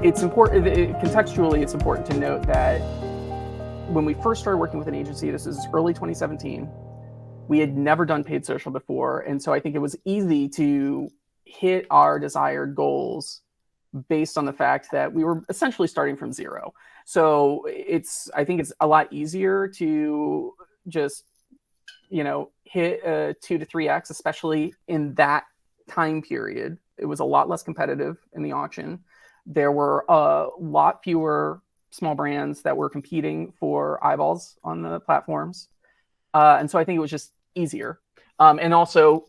it's important, contextually, it's important to note that when we first started working with an agency, this is early 2017, we had never done paid social before. And so I think it was easy to hit our desired goals based on the fact that we were essentially starting from zero. So I think it's a lot easier to just, hit a 2 to 3x, especially in that time period. It was a lot less competitive in the auction. There were a lot fewer small brands that were competing for eyeballs on the platforms. And so I think it was just easier. And also,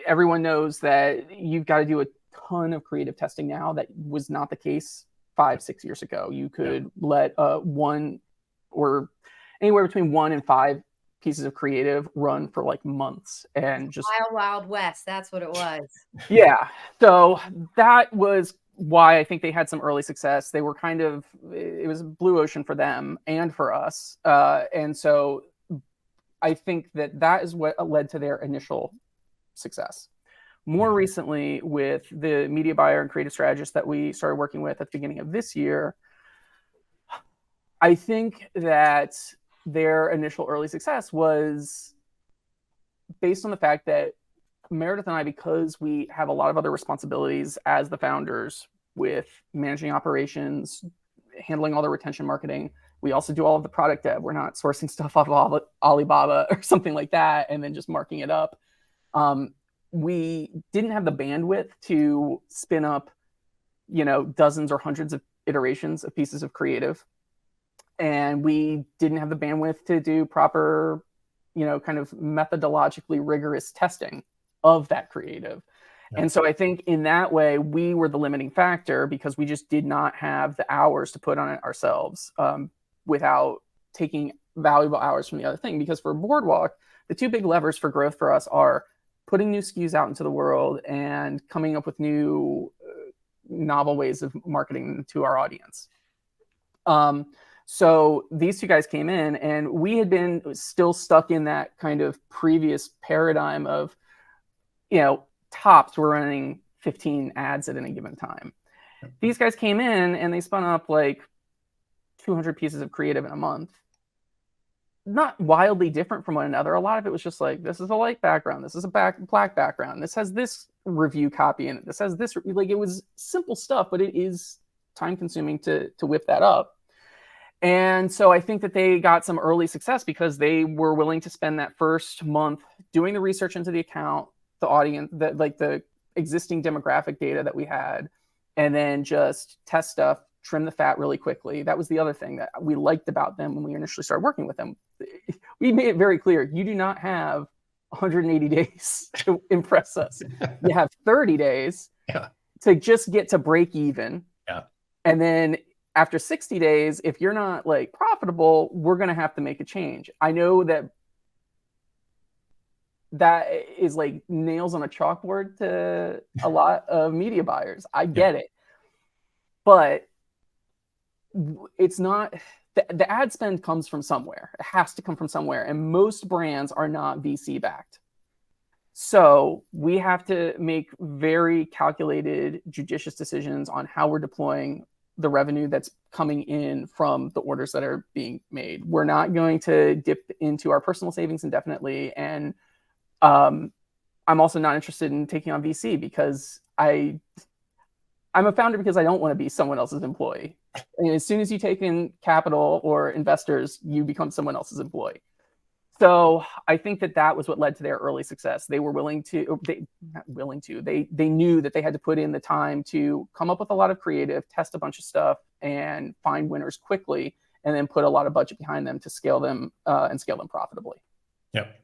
everyone knows that you've got to do a ton of creative testing now. That was not the case 5-6 years ago. You could let one or anywhere between 1 and 5 pieces of creative run for like months and just Wild West. That's what it was. Yeah. So that was why I think they had some early success. They were it was blue ocean for them and for us. And so I think that is what led to their initial success. More recently, with the media buyer and creative strategist that we started working with at the beginning of this year, I think that their initial early success was based on the fact that Meredith and I, because we have a lot of other responsibilities as the founders with managing operations, handling all the retention marketing, we also do all of the product dev. We're not sourcing stuff off of Alibaba or something like that and then just marking it up. We didn't have the bandwidth to spin up, dozens or hundreds of iterations of pieces of creative. And we didn't have the bandwidth to do proper, kind of methodologically rigorous testing of that creative. Yeah. And so I think in that way, we were the limiting factor because we just did not have the hours to put on it ourselves without taking valuable hours from the other thing. Because for Boardwalk, the two big levers for growth for us are putting new SKUs out into the world and coming up with new novel ways of marketing to our audience. So these two guys came in and we had been still stuck in that kind of previous paradigm of, tops were running 15 ads at any given time. These guys came in and they spun up like 200 pieces of creative in a month. Not wildly different from one another. A lot of it was just like, this is a light background. This is a black background. This has this review copy in it. This has this, like, it was simple stuff, but it is time consuming to whip that up. And so I think that they got some early success because they were willing to spend that first month doing the research into the account, the audience, the existing demographic data that we had, and then just test stuff, trim the fat really quickly. That was the other thing that we liked about them when we initially started working with them. We made it very clear, you do not have 180 days to impress us. You have 30 days to just get to break even. Yeah. And then after 60 days, if you're not like profitable, we're going to have to make a change. I know that is like nails on a chalkboard to a lot of media buyers. I get it. But it's not, the ad spend comes from somewhere. It has to come from somewhere. And most brands are not VC backed. So we have to make very calculated, judicious decisions on how we're deploying the revenue that's coming in from the orders that are being made. We're not going to dip into our personal savings indefinitely. And I'm also not interested in taking on VC because I'm a founder because I don't want to be someone else's employee. And as soon as you take in capital or investors, you become someone else's employee. So I think that was what led to their early success. They were they knew that they had to put in the time to come up with a lot of creative, test a bunch of stuff, and find winners quickly, and then put a lot of budget behind them to scale them and scale them profitably. Yep.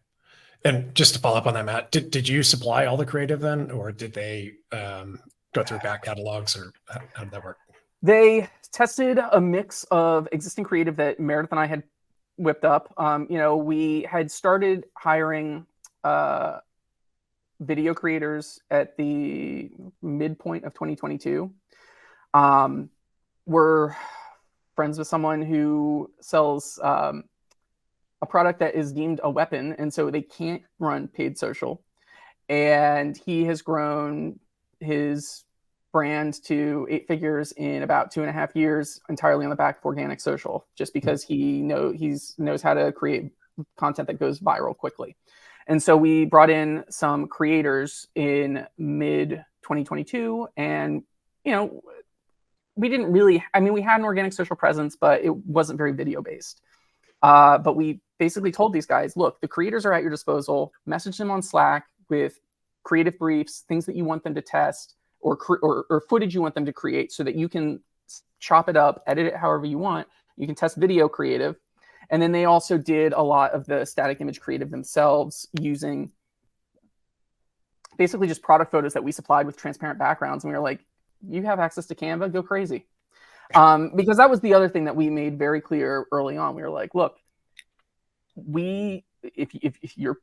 And just to follow up on that, Matt, did you supply all the creative then, or did they go through back catalogs, or how did that work? They tested a mix of existing creative that Meredith and I had whipped up. We had started hiring video creators at the midpoint of 2022. We're friends with someone who sells a product that is deemed a weapon, and so they can't run paid social. And he has grown his brand to 8 figures in about 2.5 years, entirely on the back of organic social, just because he knows how to create content that goes viral quickly. And so we brought in some creators in mid 2022, and we didn't really, we had an organic social presence, but it wasn't very video based. But we basically told these guys, look, the creators are at your disposal. Message them on Slack with creative briefs, things that you want them to test, or footage you want them to create, so that you can chop it up, edit it however you want. You can test video creative. And then they also did a lot of the static image creative themselves, using basically just product photos that we supplied with transparent backgrounds. And we were like, you have access to Canva, go crazy. Because that was the other thing that we made very clear early on. We were like, look, if you're,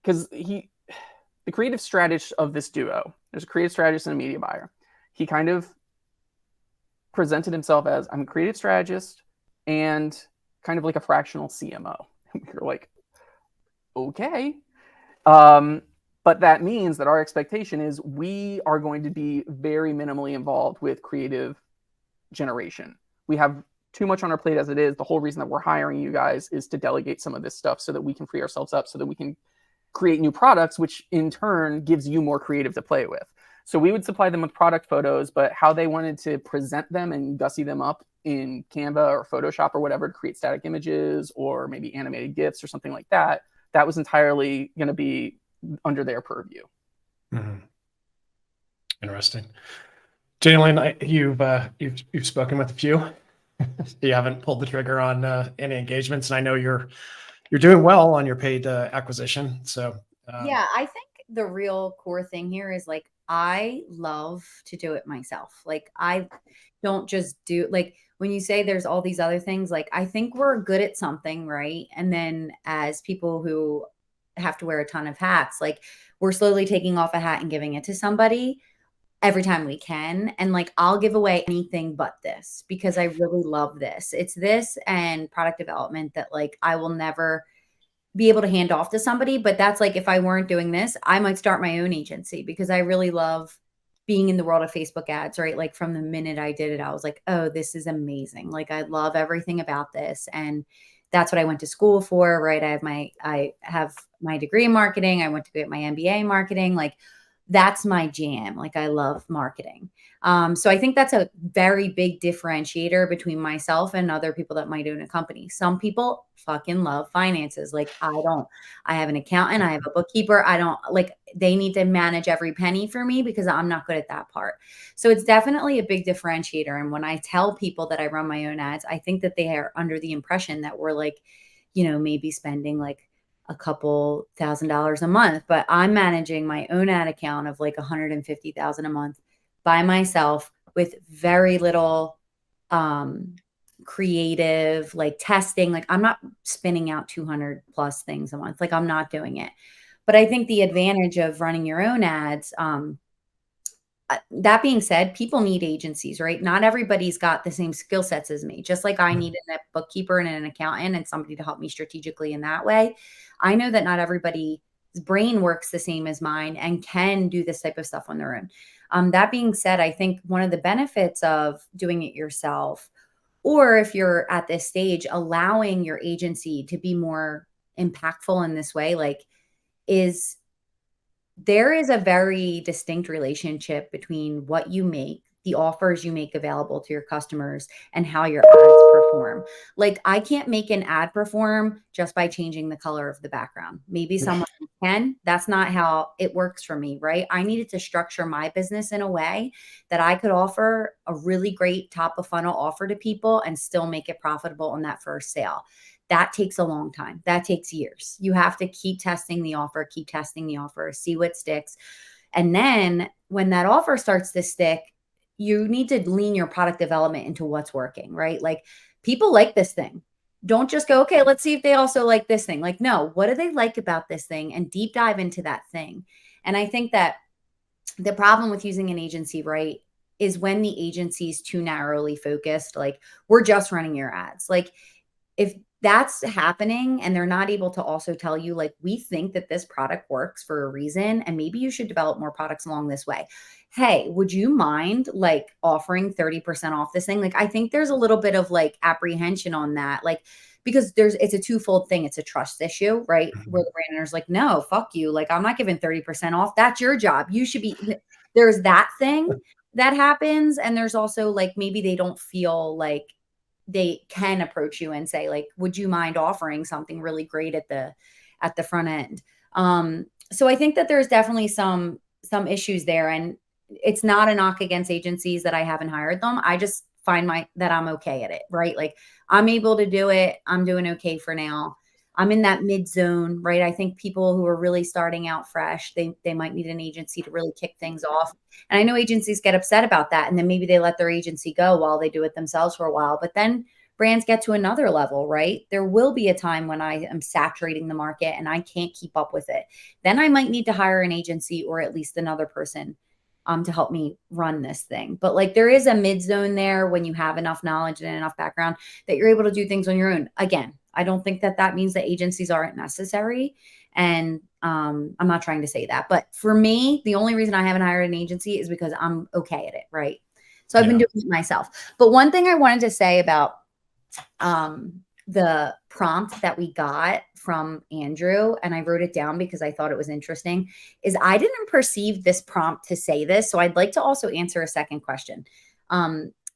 because the creative strategist of this duo, there's a creative strategist and a media buyer. He kind of presented himself as, I'm a creative strategist and kind of like a fractional CMO. You're like, okay. But that means that our expectation is we are going to be very minimally involved with creative generation. We have too much on our plate as it is. The whole reason that we're hiring you guys is to delegate some of this stuff so that we can free ourselves up, so that we can create new products, which in turn gives you more creative to play with. So we would supply them with product photos, but how they wanted to present them and gussy them up in Canva or Photoshop or whatever to create static images or maybe animated GIFs or something like that, that was entirely going to be under their purview. Mm-hmm. Interesting. Jalen, you've spoken with a few. You haven't pulled the trigger on any engagements, and I know you're doing well on your paid acquisition. So yeah, I think the real core thing here is like, I love to do it myself. Like, I don't just do, like, when you say there's all these other things, like, I think we're good at something, right? And then as people who have to wear a ton of hats, like, we're slowly taking off a hat and giving it to somebody every time we can. And like, I'll give away anything but this, because I really love this. It's this and product development that like I will never be able to hand off to somebody. But that's like, if I weren't doing this, I might start my own agency, because I really love being in the world of Facebook ads, right? Like, from the minute I did it, I was like, oh, this is amazing. Like, I love everything about this. And that's what I went to school for, right? I have my degree in marketing. I went to get my MBA in marketing. Like, that's my jam. Like, I love marketing. So I think that's a very big differentiator between myself and other people that might own a company. Some people fucking love finances. Like, I don't. I have an accountant. I have a bookkeeper. I don't, like, they need to manage every penny for me because I'm not good at that part. So it's definitely a big differentiator. And when I tell people that I run my own ads, I think that they are under the impression that we're like, maybe spending like a couple $1,000s a month, but I'm managing my own ad account of like 150,000 a month by myself with very little creative, like, testing. Like, I'm not spinning out 200 plus things a month. Like, I'm not doing it. But I think the advantage of running your own ads, that being said, people need agencies, right? Not everybody's got the same skill sets as me. Just like I needed a bookkeeper and an accountant and somebody to help me strategically in that way, I know that not everybody's brain works the same as mine and can do this type of stuff on their own. That being said, I think one of the benefits of doing it yourself, or if you're at this stage, allowing your agency to be more impactful in this way, like, is there is a very distinct relationship between what you make, the offers you make available to your customers, and how your ads perform. Like, I can't make an ad perform just by changing the color of the background. Maybe someone can. That's not how it works for me, right? I needed to structure my business in a way that I could offer a really great top of funnel offer to people and still make it profitable on that first sale. That takes a long time. That takes years. You have to keep testing the offer, see what sticks. And then when that offer starts to stick, you need to lean your product development into what's working, right? Like, people like this thing. Don't just go, okay, let's see if they also like this thing. Like, no, what do they like about this thing? And deep dive into that thing. And I think that the problem with using an agency, right, is when the agency is too narrowly focused, like, we're just running your ads. Like, if that's happening, and they're not able to also tell you, like, we think that this product works for a reason, and maybe you should develop more products along this way. Hey, would you mind like offering 30% off this thing? Like, I think there's a little bit of like apprehension on that. Like, because it's a twofold thing. It's a trust issue, right? Where the brand owner's like, no, fuck you. Like, I'm not giving 30% off. That's your job. You should be, there's that thing that happens. And there's also like, maybe they don't feel like they can approach you and say like, would you mind offering something really great at the front end? So I think that there's definitely some issues there, and it's not a knock against agencies that I haven't hired them. I just find that I'm okay at it, right? Like, I'm able to do it. I'm doing okay for now. I'm in that mid zone, right? I think people who are really starting out fresh, they might need an agency to really kick things off. And I know agencies get upset about that. And then maybe they let their agency go while they do it themselves for a while. But then brands get to another level, right? There will be a time when I am saturating the market and I can't keep up with it. Then I might need to hire an agency or at least another person to help me run this thing. But like, there is a mid zone there when you have enough knowledge and enough background that you're able to do things on your own. Again, I don't think that means that agencies aren't necessary. And I'm not trying to say that. But for me, the only reason I haven't hired an agency is because I'm okay at it, right? So I've been doing it myself. But one thing I wanted to say about the prompt that we got from Andrew, and I wrote it down because I thought it was interesting, is I didn't perceive this prompt to say this. So I'd like to also answer a second question.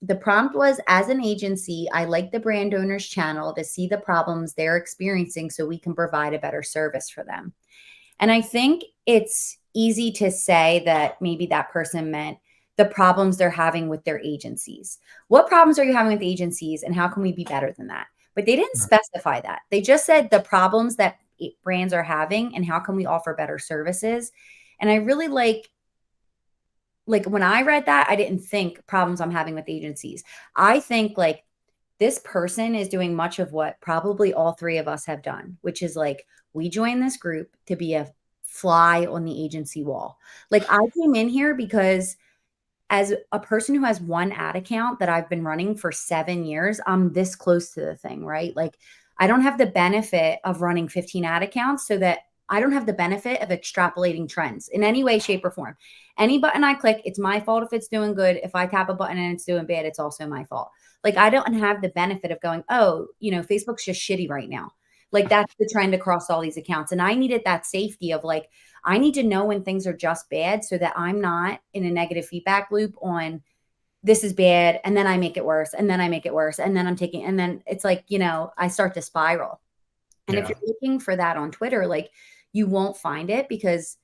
The prompt was, as an agency, I like the brand owner's channel to see the problems they're experiencing so we can provide a better service for them. And I think it's easy to say that maybe that person meant the problems they're having with their agencies. What problems are you having with agencies, and how can we be better than that? But they didn't specify that. They just said the problems that brands are having and how can we offer better services. And I really like when I read that, I didn't think problems I'm having with agencies. I think like this person is doing much of what probably all three of us have done, which is like, we joined this group to be a fly on the agency wall. Like, I came in here because as a person who has one ad account that I've been running for 7 years, I'm this close to the thing, right? Like, I don't have the benefit of running 15 ad accounts, so that I don't have the benefit of extrapolating trends in any way, shape, or form. Any button I click, it's my fault if it's doing good. If I tap a button and it's doing bad, it's also my fault. Like, I don't have the benefit of going, oh, Facebook's just shitty right now. Like, that's the trend across all these accounts. And I needed that safety of like, I need to know when things are just bad so that I'm not in a negative feedback loop on this is bad. And then I make it worse. And then I make it worse. And then and then it's like, I start to spiral. And if you're looking for that on Twitter, like, you won't find it because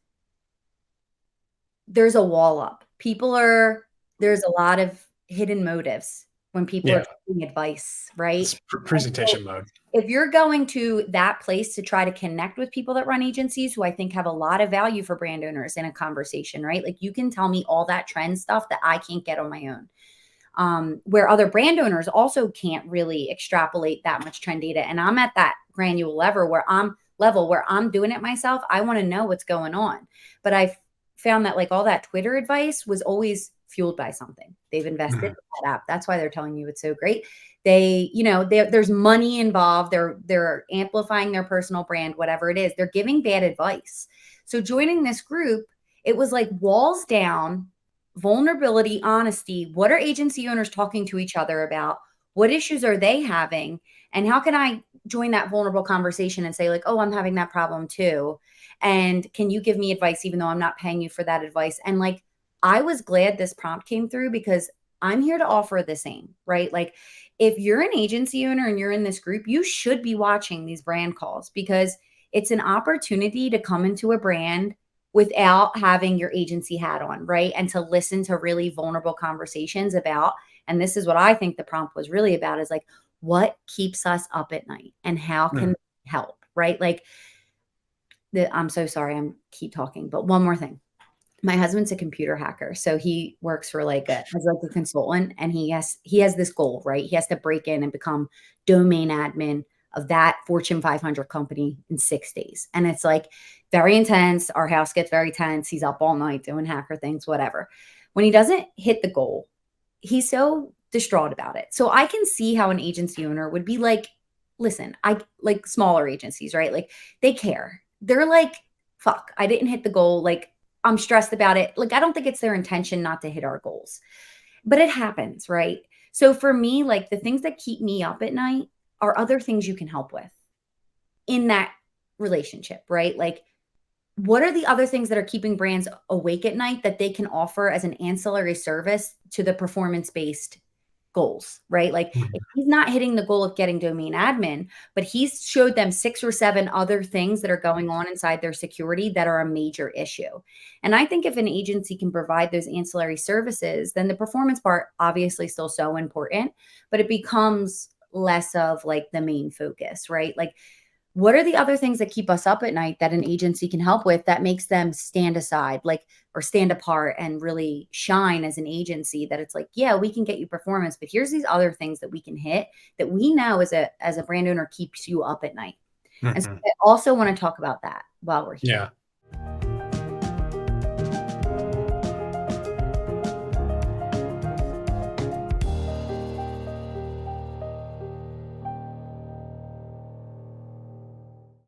there's a wall up. There's a lot of hidden motives when people are giving advice, right? It's presentation mode. If you're going to that place to try to connect with people that run agencies who I think have a lot of value for brand owners in a conversation, right? Like, you can tell me all that trend stuff that I can't get on my own. Where other brand owners also can't really extrapolate that much trend data. And I'm at that granular level where I'm doing it myself. I want to know what's going on. But I've found that like all that Twitter advice was always fueled by something. They've invested in that app. That's why they're telling you it's so great. There's money involved. They're amplifying their personal brand, whatever it is. They're giving bad advice. So joining this group, it was like walls down, vulnerability, honesty. What are agency owners talking to each other about? What issues are they having? And how can I join that vulnerable conversation and say like, oh, I'm having that problem too. And can you give me advice even though I'm not paying you for that advice? And like, I was glad this prompt came through because I'm here to offer the same, right? Like, if you're an agency owner and you're in this group, you should be watching these brand calls because it's an opportunity to come into a brand without having your agency hat on, right? And to listen to really vulnerable conversations about, and this is what I think the prompt was really about, is like, what keeps us up at night and how can we help, right? Like, I'm so sorry, I'm keep talking, but one more thing. My husband's a computer hacker. So he works for as a consultant, and he has this goal, right? He has to break in and become domain admin of that Fortune 500 company in 6 days. And it's like very intense. Our house gets very tense. He's up all night doing hacker things, whatever. When he doesn't hit the goal, he's so distraught about it. So I can see how an agency owner would be like listen, I like smaller agencies, right? Like they care. They're like, fuck, I didn't hit the goal. Like I'm stressed about it. Like I don't think it's their intention not to hit our goals, but it happens, right? So for me, like the things that keep me up at night are other things you can help with in that relationship, right? Like what are the other things that are keeping brands awake at night that they can offer as an ancillary service to the performance-based goals, right? Like if he's not hitting the goal of getting domain admin, but he's showed them 6 or 7 other things that are going on inside their security that are a major issue. And I think if an agency can provide those ancillary services, then the performance part obviously still so important, but it becomes less of like the main focus, right? Like what are the other things that keep us up at night that an agency can help with that makes them stand aside, like, or stand apart and really shine as an agency that it's like, yeah, we can get you performance, but here's these other things that we can hit that we know as a brand owner keeps you up at night. And so I also want to talk about that while we're here. Yeah.